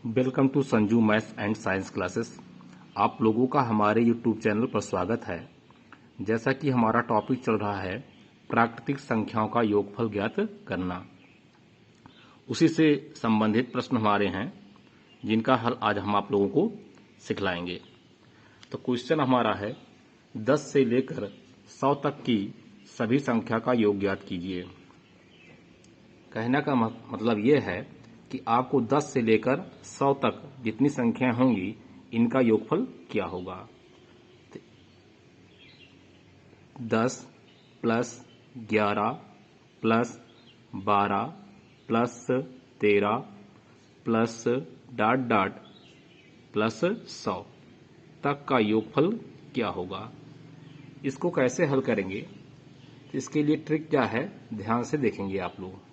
Welcome to Sanju maths and science classes. आप लोगों का हमारे यूट्यूब चैनल पर स्वागत है। जैसा कि हमारा टॉपिक चल रहा है प्राकृतिक संख्याओं का योगफल ज्ञात करना, उसी से संबंधित प्रश्न हमारे हैं जिनका हल आज हम आप लोगों को सिखलाएंगे। तो क्वेश्चन हमारा है 10 से लेकर 100 तक की सभी संख्या का योग ज्ञात कीजिए। कहने का मतलब ये है कि आपको 10 से लेकर 100 तक जितनी संख्याएं होंगी इनका योगफल क्या होगा। 10 plus 11 plus 12 plus 13 plus dot dot plus 100 तक का योगफल क्या होगा। इसको कैसे हल करेंगे, तो इसके लिए ट्रिक क्या है ध्यान से देखेंगे आप लोग।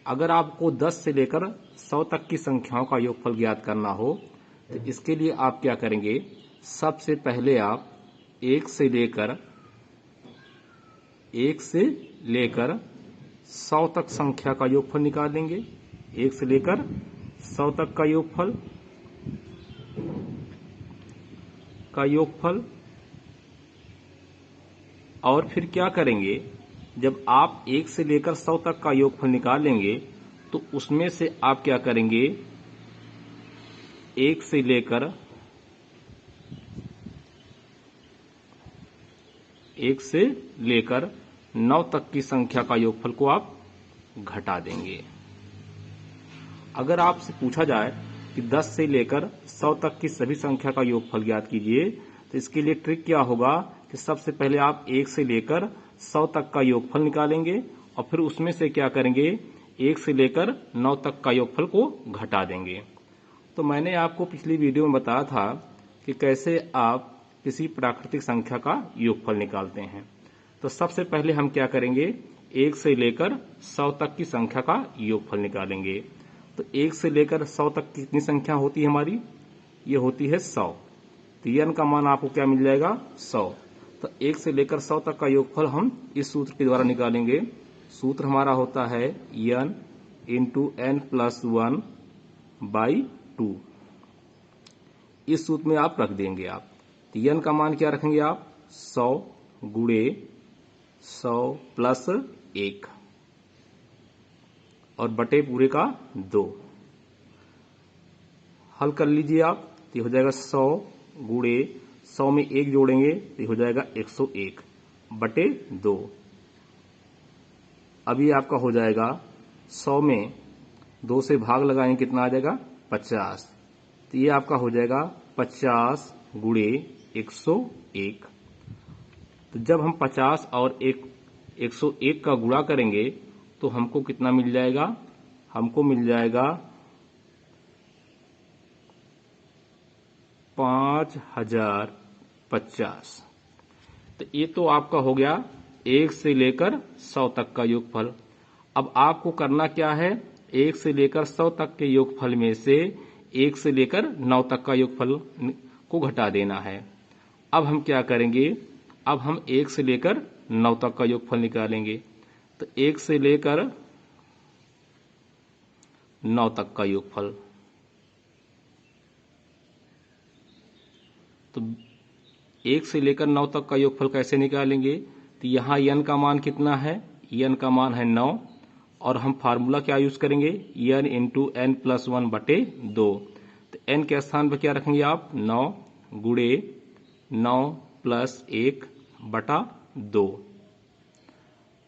अगर आपको 10 से लेकर 100 तक की संख्याओं का योगफल ज्ञात करना हो तो इसके लिए आप क्या करेंगे, सबसे पहले आप 1 से लेकर 100 तक संख्या का योगफल निकाल लेंगे। 1 से लेकर 100 तक का योगफल और फिर क्या करेंगे, जब आप 1 से लेकर 100 तक का योगफल निकालेंगे तो उसमें से आप क्या करेंगे, 1 से लेकर 9 तक की संख्या का योगफल को आप घटा देंगे। अगर आपसे पूछा जाए कि 10 से लेकर 100 तक की सभी संख्या का योगफल ज्ञात कीजिए तो इसके लिए ट्रिक क्या होगा कि सबसे पहले आप 1 से लेकर 100 तक का योगफल निकालेंगे और फिर उसमें से क्या करेंगे, 1 से लेकर 9 तक का योगफल को घटा देंगे। तो मैंने आपको पिछली वीडियो में बताया था कि कैसे आप किसी प्राकृतिक संख्या का योगफल निकालते हैं। तो सबसे पहले हम क्या करेंगे, 1 से लेकर 100 तक की संख्या का योगफल निकालेंगे। तो 1 से लेकर 100 तक कितनी संख्या होती है हमारी, ये होती है 100। तो n का मान आपको क्या मिल जाएगा, 100। तो 1 से लेकर 100 तक का योगफल हम इस सूत्र के द्वारा निकालेंगे। सूत्र हमारा होता है n into n plus 1 by 2। इस सूत्र में आप रख देंगे आप। तो n का मान क्या रखेंगे आप, 100 गुणे 100 प्लस 1 और बटे पूरे का 2। हल कर लीजिए आप। तो हो जाएगा 100 गुणे 100 में 1 जोड़ेंगे तो हो जाएगा 101 बटे 2। अभी आपका हो जाएगा 100 में 2 से भाग लगाएंगे कितना आ जाएगा, 50। तो ये आपका हो जाएगा 50 गुणे 101। तो जब हम 50 और 101 का गुणा करेंगे तो हमको कितना मिल जाएगा, हमको मिल जाएगा 5050। तो ये तो आपका हो गया 1 से लेकर 100 तक का योगफल। अब आपको करना क्या है, 1 से लेकर 100 तक के योगफल में से 1 से लेकर 9 तक का योगफल को घटा देना है। अब हम क्या करेंगे, अब हम 1 से लेकर 9 तक का योगफल निकालेंगे। तो 1 से लेकर 9 तक का योगफल, तो 1 से लेकर 9 तक का योगफल कैसे निकालेंगे, तो यहाँ n का मान कितना है, n का मान है 9 और हम फार्मूला क्या यूज करेंगे, n इंटू n प्लस 1 बटे 2। तो n के स्थान पर क्या रखेंगे आप, 9 गुणे 9 प्लस 1 बटा 2।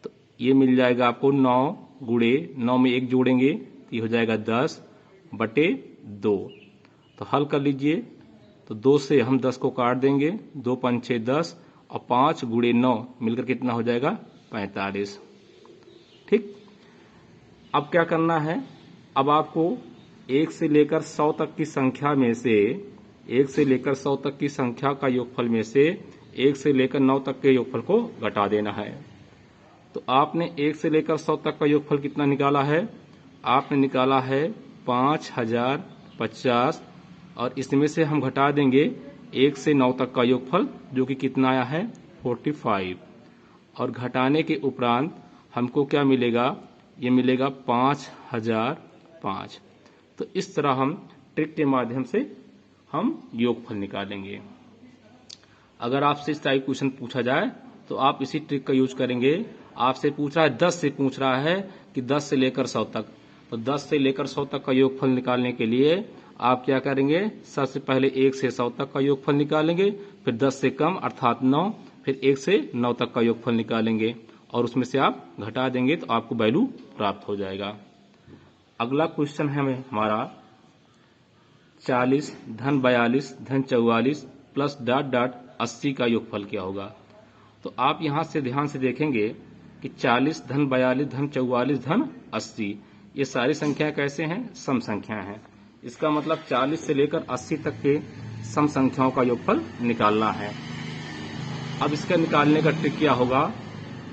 तो ये मिल जाएगा आपको 9 गुणे 9 में 1 जोड़ेंगे तो ये हो जाएगा 10 बटे 2। तो हल कर लीजिए। तो 2 से हम 10 को काट देंगे, 2 5 6 10 और 5 गुणे 9 मिलकर कितना हो जाएगा, 45। ठीक। अब क्या करना है, अब आपको 1 से लेकर 100 तक की संख्या में से 1 से लेकर 100 तक की संख्या का योगफल में से 1 से लेकर 9 तक के योगफल को घटा देना है। तो आपने 1 से लेकर 100 तक का योगफल कितना निकाला है, आपने निकाला है 5050 और इसमें से हम घटा देंगे 1 से 9 तक का योगफल जो कि कितना आया है, 45। और घटाने के उपरांत हमको क्या मिलेगा, ये मिलेगा 5005। तो इस तरह हम ट्रिक के माध्यम से हम योगफल निकालेंगे। अगर आपसे इस टाइप क्वेश्चन पूछा जाए तो आप इसी ट्रिक का यूज करेंगे। आपसे पूछ रहा है 10 से पूछ रहा है कि 10 से लेकर 100 तक, तो 10 से लेकर 100 तक का योगफल निकालने के लिए आप क्या करेंगे, सबसे पहले 1 से 100 तक का योगफल निकालेंगे, फिर 10 से कम अर्थात 9, फिर 1 से 9 तक का योगफल निकालेंगे और उसमें से आप घटा देंगे तो आपको वैल्यू प्राप्त हो जाएगा। अगला क्वेश्चन है हमारा 40 धन 42 धन 44 प्लस डॉट डॉट 80 का योगफल क्या होगा। तो आप यहां से ध्यान से देखेंगे कि 40 धन 42 धन 44 धन 80 ये सारी संख्याएं कैसे हैं, सम संख्याएं हैं। इसका मतलब 40 से लेकर 80 तक के सम संख्याओं का योगफल निकालना है। अब इसका निकालने का ट्रिक क्या होगा,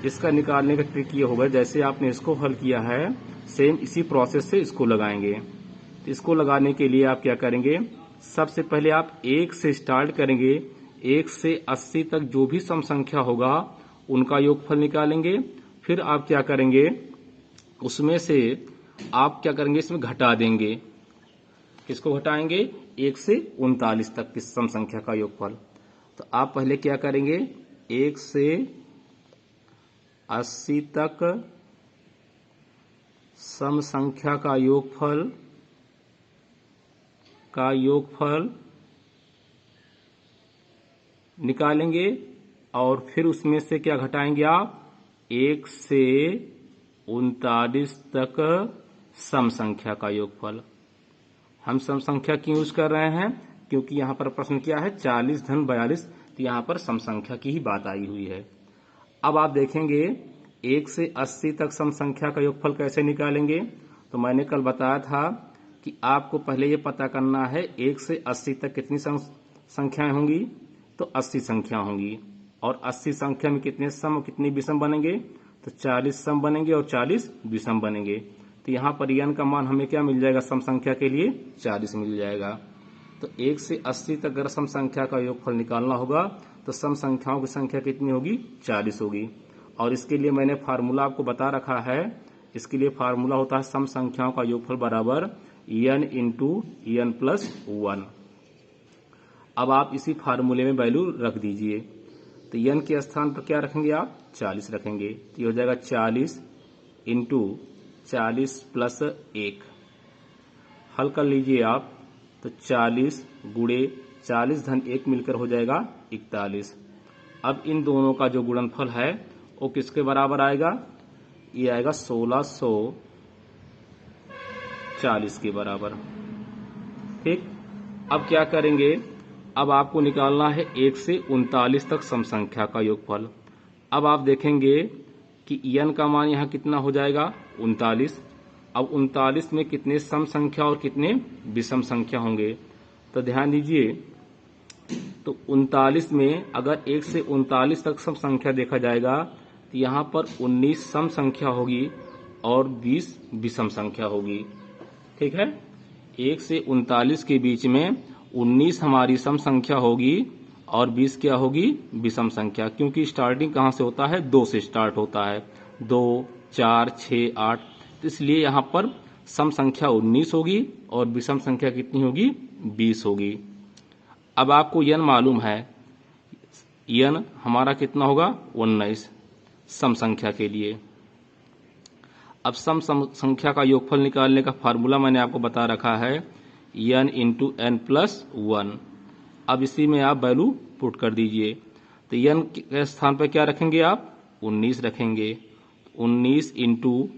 इसका निकालने का ट्रिक ये होगा जैसे आपने इसको हल किया है सेम इसी प्रोसेस से इसको लगाएंगे। तो इसको लगाने के लिए आप क्या करेंगे, सबसे पहले आप 1 से स्टार्ट करेंगे, 1 से 80 तक जो भी सम संख्या होगा उनका योगफल निकालेंगे। फिर आप क्या करेंगे, उसमें से आप क्या करेंगे, इसमें घटा देंगे। किसको घटाएंगे, 1 से 39 तक की सम संख्या का योगफल। तो आप पहले क्या करेंगे, 1 से 80 तक सम संख्या का योगफल निकालेंगे और फिर उसमें से क्या घटाएंगे आप, 1 से 39 तक सम संख्या का योगफल। हम सम संख्या क्यों यूज कर रहे हैं, क्योंकि यहां पर प्रश्न क्या है 40 धन 42, तो यहां पर सम संख्या की ही बात आई हुई है। अब आप देखेंगे 1 से 80 तक सम संख्या का योगफल कैसे निकालेंगे। तो मैंने कल बताया था कि आपको पहले ये पता करना है 1 से 80 तक कितनी संख्याएं होंगी, तो 80 संख्या होंगी और 80 संख्या में कितने सम और कितने विषम बनेंगे, तो 40 सम बनेंगे और 40 विषम बनेंगे। तो यहाँ पर n का मान हमें क्या मिल जाएगा, सम संख्या के लिए 40 मिल जाएगा। तो 1 से 80 तक अगर सम संख्या का योगफल निकालना होगा तो सम संख्याओं की संख्या कितनी होगी, 40 होगी। और इसके लिए मैंने फार्मूला आपको बता रखा है। इसके लिए फार्मूला होता है सम संख्याओं का योगफल बराबर n इंटू n प्लस 1। अब आप इसी फार्मूले में वैल्यू रख दीजिए। तो n के स्थान पर क्या रखेंगे आप, 40 रखेंगे। तो ये हो जाएगा 40 इंटू 40 प्लस 1। हल कर लीजिए आप, तो 40 गुणे 40 धन 1 मिलकर हो जाएगा 41। अब इन दोनों का जो गुणनफल है वो किसके बराबर आएगा, ये आएगा 1640 के बराबर। ठीक, अब क्या करेंगे, अब आपको निकालना है 1 से 39 तक सम संख्या का योगफल। अब आप देखेंगे कि n का मान यहाँ कितना हो जाएगा, 39। अब 39 में कितने सम संख्या और कितने विषम संख्या होंगे, तो ध्यान दीजिए। तो 39 में अगर 1 से 39 तक सम संख्या देखा जाएगा तो यहाँ पर 19 सम संख्या होगी और 20 विषम संख्या होगी। ठीक है, 1 से 39 के बीच में 19 हमारी सम संख्या होगी और 20 क्या होगी, विषम संख्या। क्योंकि स्टार्टिंग कहाँ से होता है, 2 से स्टार्ट होता है, 2 4 6 8, तो इसलिए यहाँ पर सम संख्या 19 होगी और विषम संख्या कितनी होगी, 20 होगी। अब आपको n मालूम है, n हमारा कितना होगा, 19 सम संख्या के लिए। अब सम संख्या का योगफल निकालने का फार्मूला मैंने आपको बता रखा है n इंटू n प्लस 1। अब इसी में आप वैल्यू पुट कर दीजिए। तो n के स्थान पर क्या रखेंगे आप, 19 रखेंगे। 19 इंटू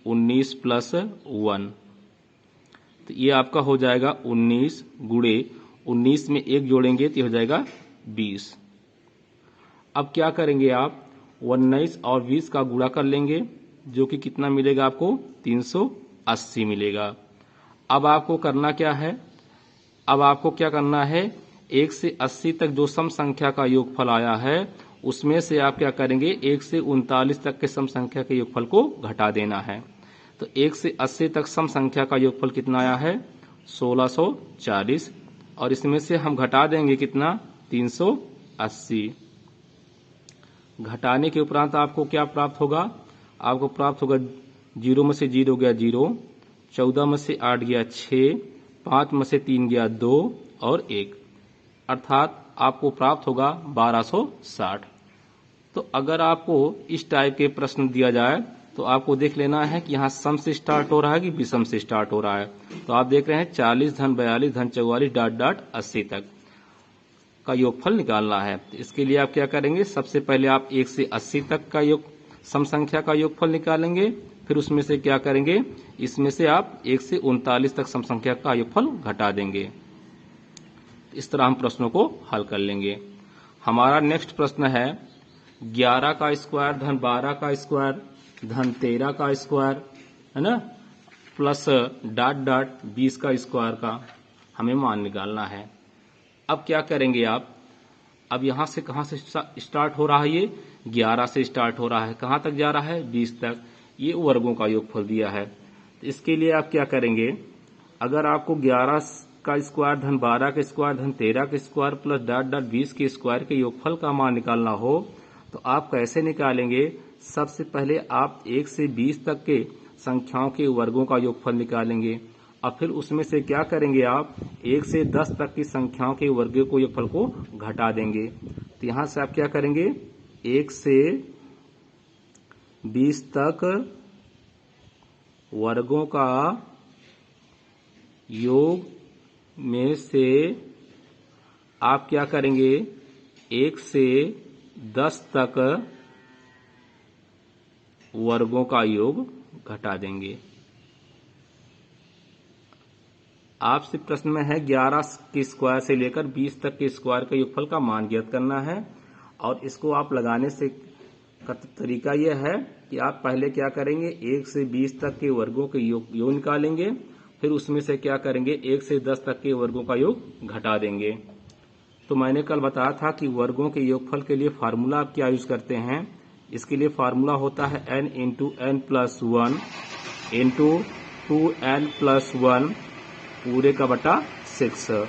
19 प्लस 1, तो ये आपका हो जाएगा 19 गुणे 19 में 1 जोड़ेंगे तो हो जाएगा 20। अब क्या करेंगे आप, 19 और 20 का गुणा कर लेंगे, जो कि कितना मिलेगा आपको, 380 मिलेगा। अब आपको करना क्या है, अब आपको क्या करना है, 1 से 80 तक जो सम संख्या का योगफल आया है उसमें से आप क्या करेंगे, 1 से 39 तक के सम संख्या के योगफल को घटा देना है। तो 1 से 80 तक सम संख्या का योगफल कितना आया है, 1640, और इसमें से हम घटा देंगे कितना, 380। घटाने के उपरांत आपको क्या प्राप्त होगा, आपको प्राप्त होगा 0 में से 0 गया 0, 14 में से 8 गया 6, 5 में से 3 गया 2 और 1, अर्थात आपको प्राप्त होगा 1260। तो अगर आपको इस टाइप के प्रश्न दिया जाए तो आपको देख लेना है कि यहाँ सम से स्टार्ट हो रहा है कि विषम से स्टार्ट हो रहा है। तो आप देख रहे हैं 40 धन 42 धन 44 डॉट डॉट 80 तक का योगफल निकालना है। तो इसके लिए आप क्या करेंगे, सबसे पहले आप 1 से 80 तक का योग सम संख्या का योगफल निकालेंगे, फिर उसमें से क्या करेंगे, इसमें से आप 1 से 39 तक सम संख्या का योगफल घटा देंगे। इस तरह हम प्रश्नों को हल कर लेंगे। हमारा नेक्स्ट प्रश्न है 11 का स्क्वायर धन 12 का स्क्वायर धन 13 का स्क्वायर, है ना, प्लस डॉट डॉट 20 का स्क्वायर का हमें मान निकालना है। अब क्या करेंगे आप, अब यहां से कहां से स्टार्ट हो रहा है, ये 11 से स्टार्ट हो रहा है, कहां तक जा रहा है 20 तक, ये वर्गों का योगफल दिया है। तो इसके लिए आप क्या करेंगे, अगर आपको 11 का स्क्वायर धन 12 का स्क्वायर धन 13 का स्क्वायर प्लस डॉट डॉट 20 के स्क्वायर के योगफल का मान निकालना हो तो आप कैसे निकालेंगे, सबसे पहले आप 1 से 20 तक के संख्याओं के वर्गों का योगफल निकालेंगे और फिर उसमें से क्या करेंगे, आप 1 से 10 तक की संख्याओं के वर्गों को योगफल को घटा देंगे। तो यहां से आप क्या करेंगे, 1 से 20 तक वर्गों का योग में से आप क्या करेंगे, 1 से 10 तक वर्गों का योग घटा देंगे। आपसे प्रश्न में है 11 के स्क्वायर से लेकर 20 तक के स्क्वायर का योगफल का मान ज्ञात करना है और इसको आप लगाने से का तरीका यह है कि आप पहले क्या करेंगे, 1 से 20 तक के वर्गों के योग निकालेंगे, फिर उसमें से क्या करेंगे 1 से 10 तक के वर्गों का योग घटा देंगे। तो मैंने कल बताया था कि वर्गों के योगफल के लिए फार्मूला आप क्या यूज करते हैं, इसके लिए फार्मूला होता है n into n plus 1 into 2n plus 1 पूरे का बटा 6।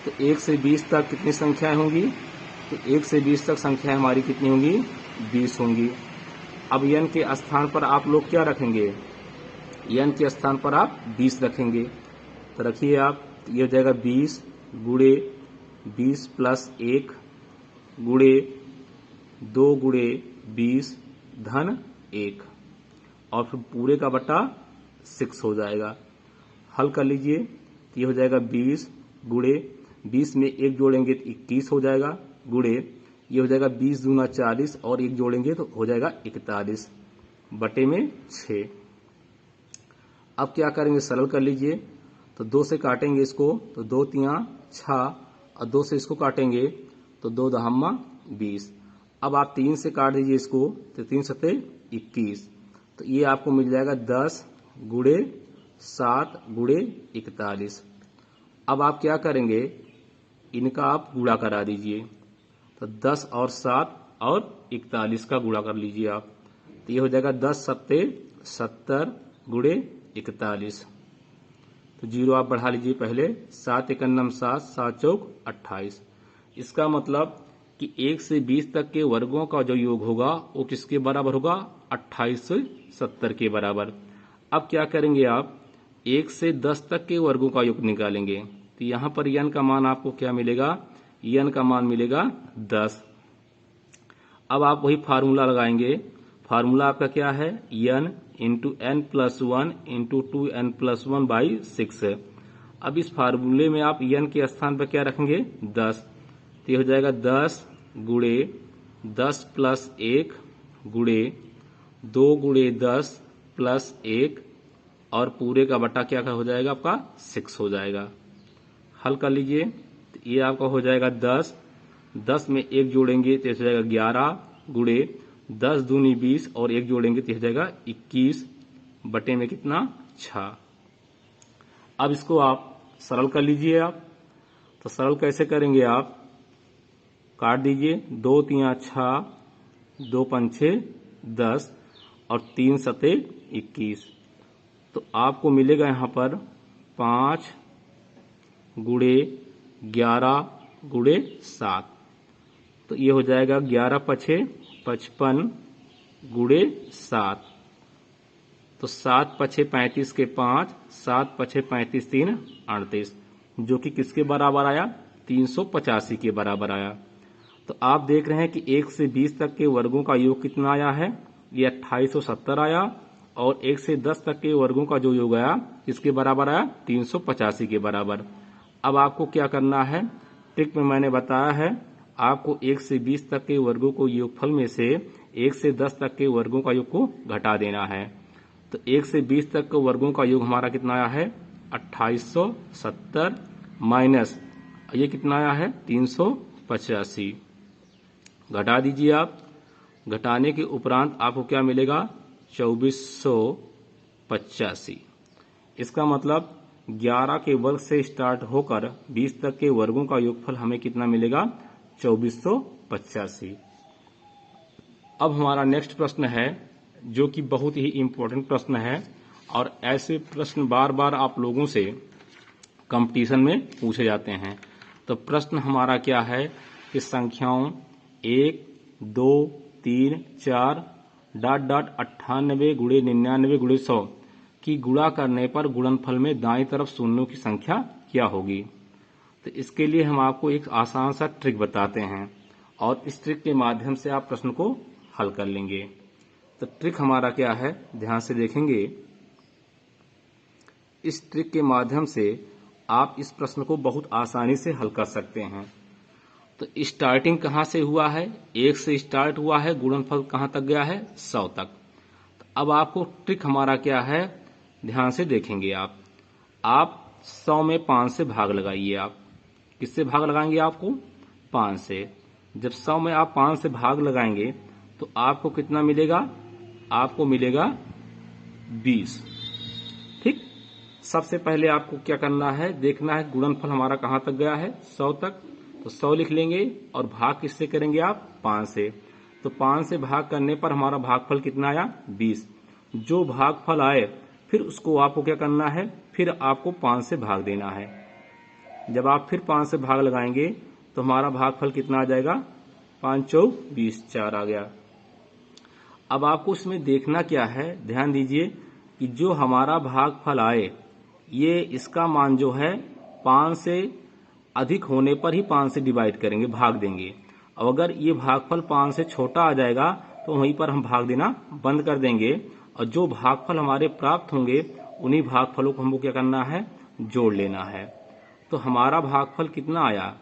तो 1 से 20 तक कितनी संख्याएं होंगी, तो 1 से 20 तक संख्याएं हमारी कितनी होंगी, 20 होंगी। अब n के स्थान पर आप लोग क्या रखेंगे, n के स्थान पर आप 20 रखेंगे। तो रखिए आप, ये हो जाएगा 20 गुणे 20 प्लस 1 गुणे 2 गुणे 20 धन 1 और फिर पूरे का बटा 6 हो जाएगा। हल कर लीजिए, तो ये हो जाएगा 20 गुणे 20 में 1 जोड़ेंगे तो 21 हो जाएगा, गुणे ये हो जाएगा 20 दूना 40 और 1 जोड़ेंगे तो हो जाएगा 41 बटे में 6। अब क्या करेंगे, सरल कर लीजिए, तो 2 से काटेंगे इसको तो 2 तिया 6 और 2 से इसको काटेंगे तो 2 दहम्मा 20। अब आप 3 से काट दीजिए इसको तो 3 सते 21, तो ये आपको मिल जाएगा 10 गुणे 7 गुणे 41। अब आप क्या करेंगे, इनका आप गुणा करा दीजिए, तो 10 और 7 और 41 का गुणा कर लीजिए आप, तो ये हो जाएगा 10 सत्ते 70 गुणे 41। तो जीरो आप बढ़ा लीजिए पहले, 7 एकन्नम 7 7 चौक 28। इसका मतलब कि 1 से 20 तक के वर्गों का जो योग होगा वो किसके बराबर होगा, 28 से 70 के बराबर। अब क्या करेंगे आप, 1 से 10 तक के वर्गों का योग निकालेंगे, तो यहां पर n का मान आपको क्या मिलेगा, n का मान मिलेगा 10। अब आप वही फार्मूला लगाएंगे, फार्मूला आपका क्या है, n into n plus 1 into 2n plus 1 by 6। अब इस फार्मूले में आप n के स्थान पर क्या रखेंगे, 10, तो ये हो जाएगा 10 गुणे 10 प्लस 1 गुणे 2 गुणे 10 प्लस 1 और पूरे का बटा क्या हो जाएगा आपका 6 हो जाएगा। हल कर लीजिए, तो ये आपका हो जाएगा 10, 10 में 1 जोड़ेंगे तो हो जाएगा 11 गुणे 10 दूनी 20 और 1 जोड़ेंगे तो हो जाएगा 21 बटे में कितना 6। अब इसको आप सरल कर लीजिए आप, तो सरल कैसे करेंगे आप, काट दीजिए, 2 तिया 6 2 पंछे 10 और 3 सते 21, तो आपको मिलेगा यहां पर 5 गुणे 11 गुणे 7, तो ये हो जाएगा 11 पछे 55 गुणे 7 तो 7 पछे 35 के 5, 7 पछे 35 3 38, जो कि किसके बराबर आया? 385 के बराबर आया। तो आप देख रहे हैं कि 1 से 20 तक के वर्गों का योग कितना आया है? ये 2870 आया। और 1 से 10 तक के वर्गों का जो योग आया किसके बराबर आया? 385 के बराबर। अब आपको क्या करना है? ट्रिक में मैंने बताया है, आपको 1 से 20 तक के वर्गों को योगफल में से 1 से 10 तक के वर्गों का योग को घटा देना है। तो 1 से 20 तक के वर्गों का योग हमारा कितना आया है? 2870 माइनस ये कितना आया है? 385। घटा दीजिए आप। घटाने के उपरांत आपको क्या मिलेगा? 2485। इसका मतलब 11 के वर्ग से स्टार्ट होकर 20 तक के वर्गों का योगफल हमें कितना मिलेगा? 2485। अब हमारा नेक्स्ट प्रश्न है, जो कि बहुत ही इंपॉर्टेंट प्रश्न है, और ऐसे प्रश्न बार बार आप लोगों से कंपटीशन में पूछे जाते हैं। तो प्रश्न हमारा क्या है कि संख्याओं 1, 2, 3, 4 ... 98 गुणे 99 गुणे 100 की गुणा करने पर गुणनफल में दाईं तरफ शून्यों की संख्या क्या होगी? तो इसके लिए हम आपको एक आसान सा ट्रिक बताते हैं, और इस ट्रिक के माध्यम से आप प्रश्न को हल कर लेंगे। तो ट्रिक हमारा क्या है, ध्यान से देखेंगे। इस ट्रिक के माध्यम से आप इस प्रश्न को बहुत आसानी से हल कर सकते हैं। तो स्टार्टिंग कहाँ से हुआ है? 1 से स्टार्ट हुआ है, गुणनफल कहाँ तक गया है? 100 तक। तो अब आपको ट्रिक हमारा क्या है, ध्यान से देखेंगे आप 100 में 5 से भाग लगाइए। आप किससे भाग लगाएंगे? आपको 5 से। जब 100 में आप 5 से भाग लगाएंगे तो आपको कितना मिलेगा? आपको मिलेगा 20। ठीक। सबसे पहले आपको क्या करना है, देखना है गुणनफल हमारा कहाँ तक गया है? 100 तक। तो 100 लिख लेंगे, और भाग किससे करेंगे आप? 5 से। तो 5 से भाग करने पर हमारा भागफल कितना आया? 20। जो भागफल आए फिर उसको आपको क्या करना है? फिर आपको 5 से भाग देना है। जब आप फिर 5 से भाग लगाएंगे तो हमारा भागफल कितना आ जाएगा? 5 चौक 20, 4 आ गया। अब आपको इसमें देखना क्या है, ध्यान दीजिए कि जो हमारा भागफल आए ये इसका मान जो है 5 से अधिक होने पर ही 5 से डिवाइड करेंगे, भाग देंगे। अब अगर ये भागफल 5 से छोटा आ जाएगा तो वहीं पर हम भाग देना बंद कर देंगे, और जो भागफल हमारे प्राप्त होंगे उन्हीं भागफलों को हमको क्या करना है? जोड़ लेना है। तो हमारा भागफल कितना आया?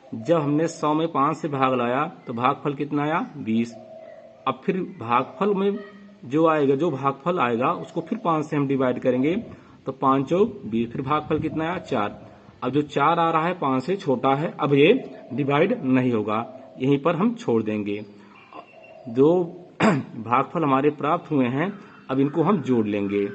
जब हमने 100 में 5 से भाग लाया तो भागफल कितना आया? 20। अब फिर भागफल में जो भागफल आएगा उसको फिर 5 से हम डिवाइड करेंगे, तो 5 चौक 20। फिर भागफल कितना आया? 4। अब जो 4 आ रहा है 5 से छोटा है, अब ये डिवाइड नहीं होगा, यहीं पर हम छोड़ देंगे। जो भागफल हमारे प्राप्त हुए हैं अब इनको हम जोड़ लेंगे।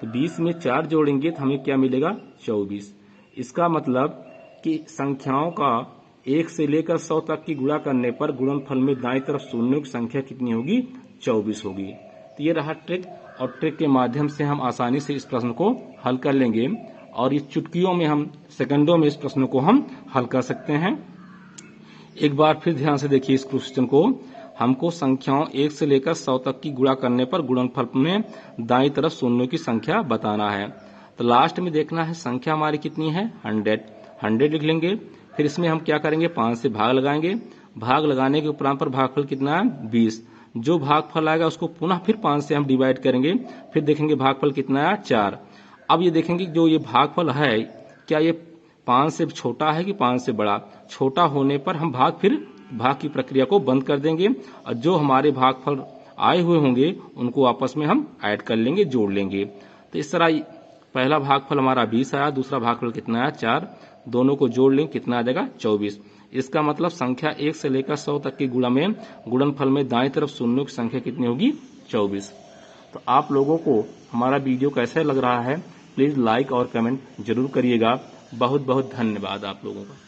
तो 20 में 4 जोड़ेंगे तो हमें क्या मिलेगा? 24। इसका मतलब कि संख्याओं का 1 से लेकर 100 तक की गुणा करने पर गुणनफल में दाईं तरफ शून्यों की संख्या कितनी होगी? 24 होगी। तो ये रहा ट्रिक, और ट्रिक के माध्यम से हम आसानी से इस प्रश्न को हल कर लेंगे, और इस चुटकियों में हम सेकंडों में इस प्रश्न को हम हल कर सकते हैं। एक बार फिर ध्यान से देखिए इस क्वेश्चन को। हमको संख्याओं 1 से लेकर 100 तक की गुणा करने पर गुणनफल में दाईं तरफ शून्यों की संख्या बताना है। तो लास्ट में देखना है संख्या हमारी कितनी है? 100 लिख लेंगे। फिर इसमें हम क्या करेंगे? 5 से भाग लगाएंगे। भाग लगाने के उपरांत पर भागफल कितना है? 20। जो भागफल आएगा उसको पुनः फिर 5 से हम डिवाइड करेंगे, फिर देखेंगे भागफल कितना आया? 4। अब ये देखेंगे जो ये भागफल है क्या ये 5 से छोटा है कि 5 से बड़ा? छोटा होने पर हम भाग की प्रक्रिया को बंद कर देंगे, और जो हमारे भागफल आए हुए होंगे उनको आपस में हम ऐड कर लेंगे, जोड़ लेंगे। तो इस तरह पहला भागफल हमारा 20 आया, दूसरा भागफल कितना आया? 4। दोनों को जोड़ लेंगे, कितना आ जाएगा? 24। इसका मतलब संख्या 1 से लेकर 100 तक की गुणा में गुणनफल में दाईं तरफ शून्यों की संख्या कितनी होगी? 24। तो आप लोगों को हमारा वीडियो कैसा लग रहा है, प्लीज लाइक और कमेंट जरूर करिएगा। बहुत बहुत धन्यवाद आप लोगों का।